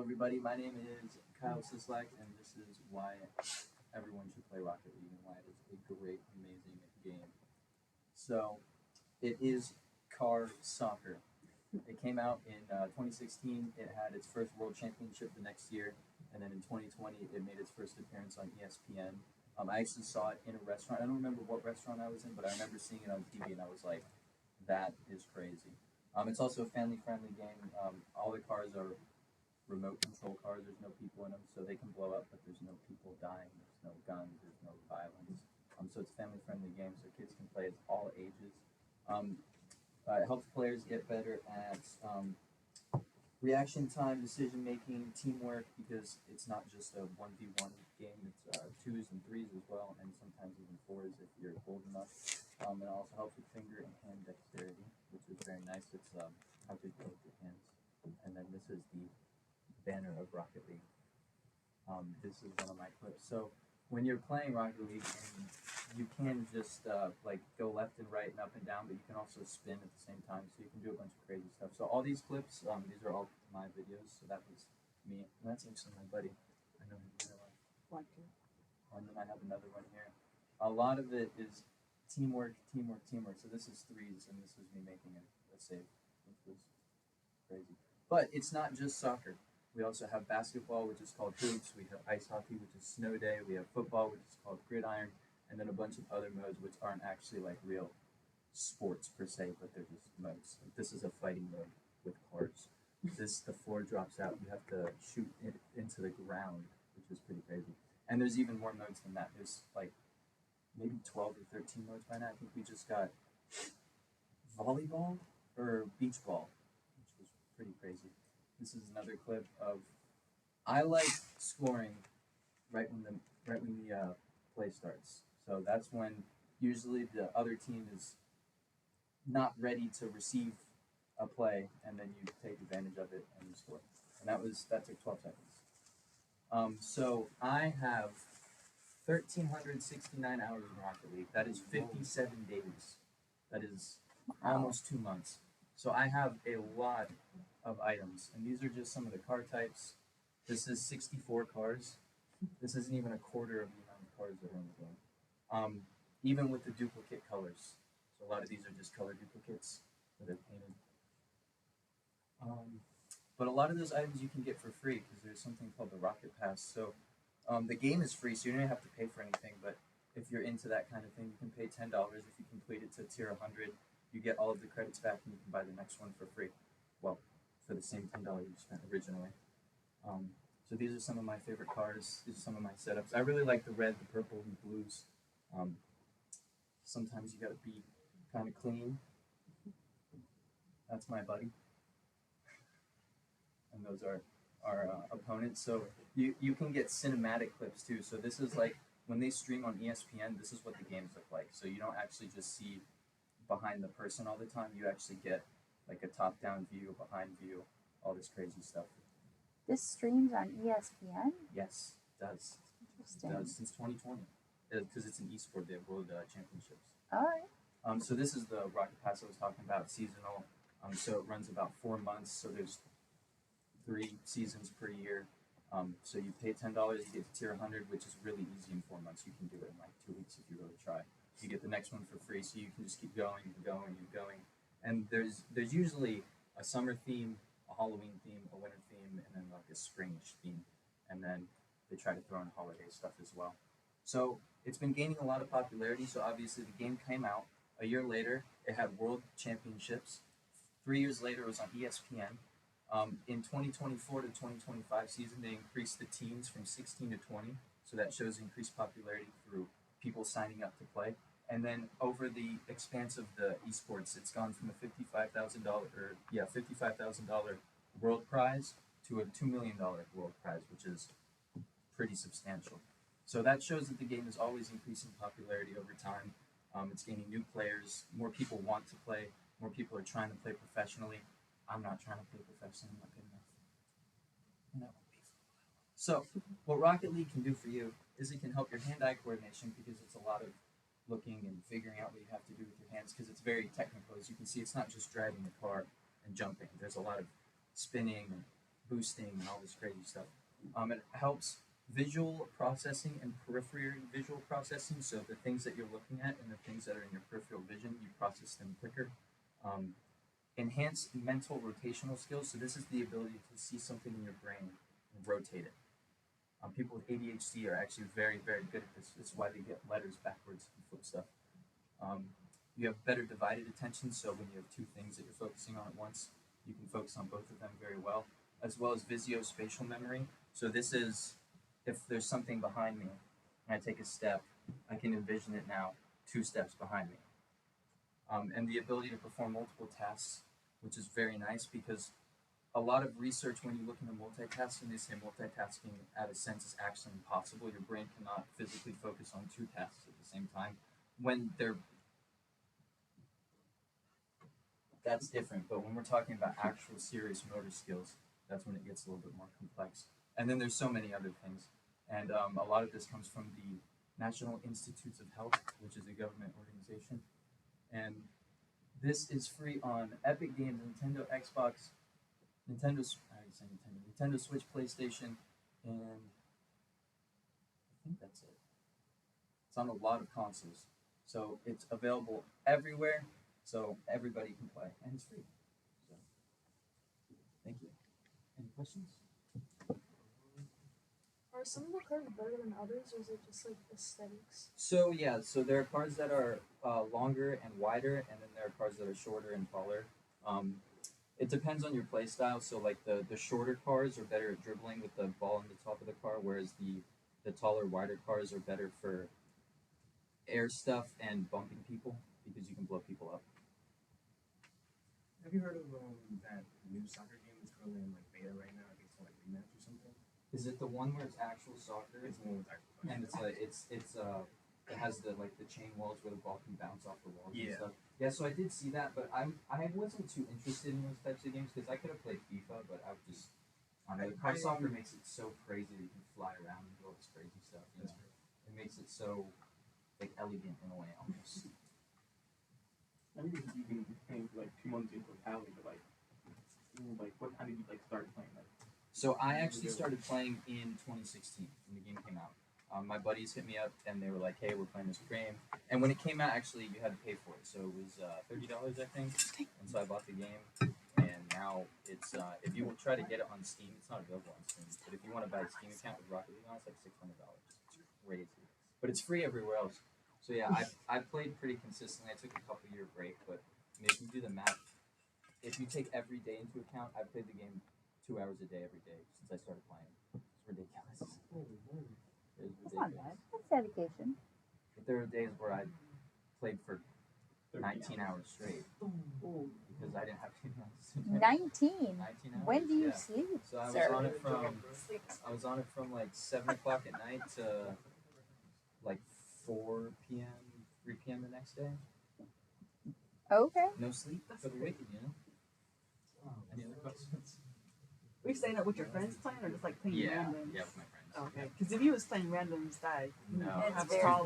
everybody, my name is Kyle Sislak, and this is why everyone should play Rocket League and why it is a great, amazing game. So, it is car soccer. It came out in 2016. It had its first World Championship the next year, and then in 2020, it made its first appearance on ESPN. I actually saw it in a restaurant. I don't remember what restaurant I was in, but I remember seeing it on TV, and I was like, that is crazy. It's also a family-friendly game. All the cars are remote control cars. There's no people in them, so they can blow up, but there's no people dying. There's no guns. There's no violence. So it's a family-friendly game, so kids can play at all ages. Um, it helps players get better at reaction time, decision making, teamwork, because it's not just a 1v1 game, it's twos and threes as well, and sometimes even fours if you're old enough. It also helps with finger and hand dexterity, which is very nice. It's how to hold your hands. And then this is the banner of Rocket League. This is one of my clips. So when you're playing Rocket League, you can just like go left and right and up and down, but you can also spin at the same time, so you can do a bunch of crazy stuff. So all these clips, these are all my videos. So that was me, and that's actually my buddy. I know him very well. And then I have another one here. A lot of it is teamwork, teamwork, teamwork. So this is threes, and this is me making a save, which was crazy. But it's not just soccer. We also have basketball, which is called hoops. We have ice hockey, which is snow day. We have football, which is called gridiron, and then a bunch of other modes, which aren't actually like real sports per se, but they're just modes. Like this is a fighting mode with cars. The floor drops out. You have to shoot it into the ground, which is pretty crazy. And there's even more modes than that. There's like maybe 12 or 13 modes by now. I think we just got volleyball or beach ball, which was pretty crazy. This is another clip of I like scoring right when the play starts. So that's when usually the other team is not ready to receive a play, and then you take advantage of it and you score. And that took 12 seconds. So I have 1,369 hours in Rocket League. That is 57 days. That is almost 2 months. So I have a lot of items, and these are just some of the car types. This is 64 cars. This isn't even a quarter of the amount of cars that are in the game. Even with the duplicate colors. So a lot of these are just color duplicates that are painted. But a lot of those items you can get for free because there's something called the Rocket Pass. So the game is free, so you don't have to pay for anything, but if you're into that kind of thing, you can pay $10. If you complete it to tier 100, you get all of the credits back and you can buy the next one for free. Well, for the same $10 you spent originally. So these are some of my favorite cars. These are some of my setups. I really like the red, the purple, and the blues. Sometimes you gotta be kind of clean. That's my buddy. And those are our opponents. So you can get cinematic clips too. So this is like when they stream on ESPN, this is what the games look like. So you don't actually just see behind the person all the time. You actually get like a top-down view, a behind view, all this crazy stuff. This streams on ESPN? Yes, it does. Interesting. It does since 2020 because it's an esport. They have world championships. All right. So this is the Rocket Pass I was talking about, seasonal. So it runs about 4 months. So there's 3 seasons per year. So you pay $10, you get to tier 100, which is really easy in 4 months. You can do it in like 2 weeks if you really try. You get the next one for free, so you can just keep going and going and going. And there's usually a summer theme, a Halloween theme, a winter theme, and then like a springish theme. And then they try to throw in holiday stuff as well. So it's been gaining a lot of popularity. So obviously the game came out. A year later, it had world championships. 3 years later, it was on ESPN. In 2024 to 2025 season, they increased the teams from 16 to 20. So that shows increased popularity through people signing up to play. And then over the expanse of the esports, it's gone from a $55,000 world prize to a $2 million world prize, which is pretty substantial. So that shows that the game is always increasing popularity over time. It's gaining new players. More people want to play. More people are trying to play professionally. I'm not trying to play professionally. I'm not good enough. And that won't be for a while. So what Rocket League can do for you is it can help your hand-eye coordination because it's a lot of looking and figuring out what you have to do with your hands because it's very technical. As you can see, it's not just driving the car and jumping. There's a lot of spinning and boosting and all this crazy stuff. It helps visual processing and peripheral visual processing. So the things that you're looking at and the things that are in your peripheral vision, you process them quicker. Um, Enhance mental rotational skills. So this is the ability to see something in your brain and rotate it. People with ADHD are actually very, very good at this. This is why they get letters backwards and flip stuff. You have better divided attention. So when you have two things that you're focusing on at once, you can focus on both of them very well, as well as visuospatial memory. So this is if there's something behind me and I take a step, I can envision it now 2 steps behind me. And the ability to perform multiple tasks, which is very nice because a lot of research when you look into multitasking, they say multitasking at a sense is actually impossible. Your brain cannot physically focus on 2 tasks at the same time. When they're that's different, but when we're talking about actual serious motor skills, that's when it gets a little bit more complex. And then there's so many other things. And a lot of this comes from the National Institutes of Health, which is a government organization. And this is free on Epic Games, Nintendo, Xbox, Nintendo Switch, PlayStation, and I think that's it. It's on a lot of consoles. So it's available everywhere, so everybody can play, and it's free. So, thank you. Any questions? Are some of the cards better than others, or is it just like aesthetics? So yeah, so there are cards that are longer and wider, and then there are cards that are shorter and taller. It depends on your play style. So like the shorter cards are better at dribbling with the ball on the top of the card, whereas the taller, wider cards are better for air stuff and bumping people because you can blow people up. Have you heard of that new soccer game that's currently in like beta right now? I think it's called like Rematch or something. Is it the one where it's actual soccer? It's the one with actual soccer. And it's like it has the like the chain walls where the ball can bounce off the walls and stuff. Yeah, so I did see that, but I wasn't too interested in those types of games because I could have played FIFA, but I would just soccer makes it so crazy that you can fly around and do all this crazy stuff. You know? It makes it so like elegant in a way almost. I think you've been playing for like 2 months in totality, but like what time did you like start playing? Like, So I actually started playing in 2016 when the game came out. My buddies hit me up and they were like, "Hey, we're playing this game." And when it came out, actually, you had to pay for it. So it was $30, I think. And so I bought the game. And now it's if you will try to get it on Steam, it's not available on Steam. But if you want to buy a Steam account with Rocket League on, it's like $600. It's crazy. But it's free everywhere else. So yeah, I played pretty consistently. I took a couple year break, but I mean, if you do the math, if you take every day into account, I've played the game 2 hours a day every day since I started playing. It's ridiculous. It's ridiculous. That's not bad. That's dedication. But there are days where I played for 19 hours straight because I didn't have anything else to do. 19. 19 hours. When do you Yeah. sleep, So I was sir? on it from like 7 o'clock at night to like 4 p.m., 3 p.m. the next day. Okay. No sleep for the wicked, you know. Any other questions? Were you staying up with your friends playing, or just like playing randoms? Yeah, with my friends. Okay, because if you was playing randoms, No. It's have very problem.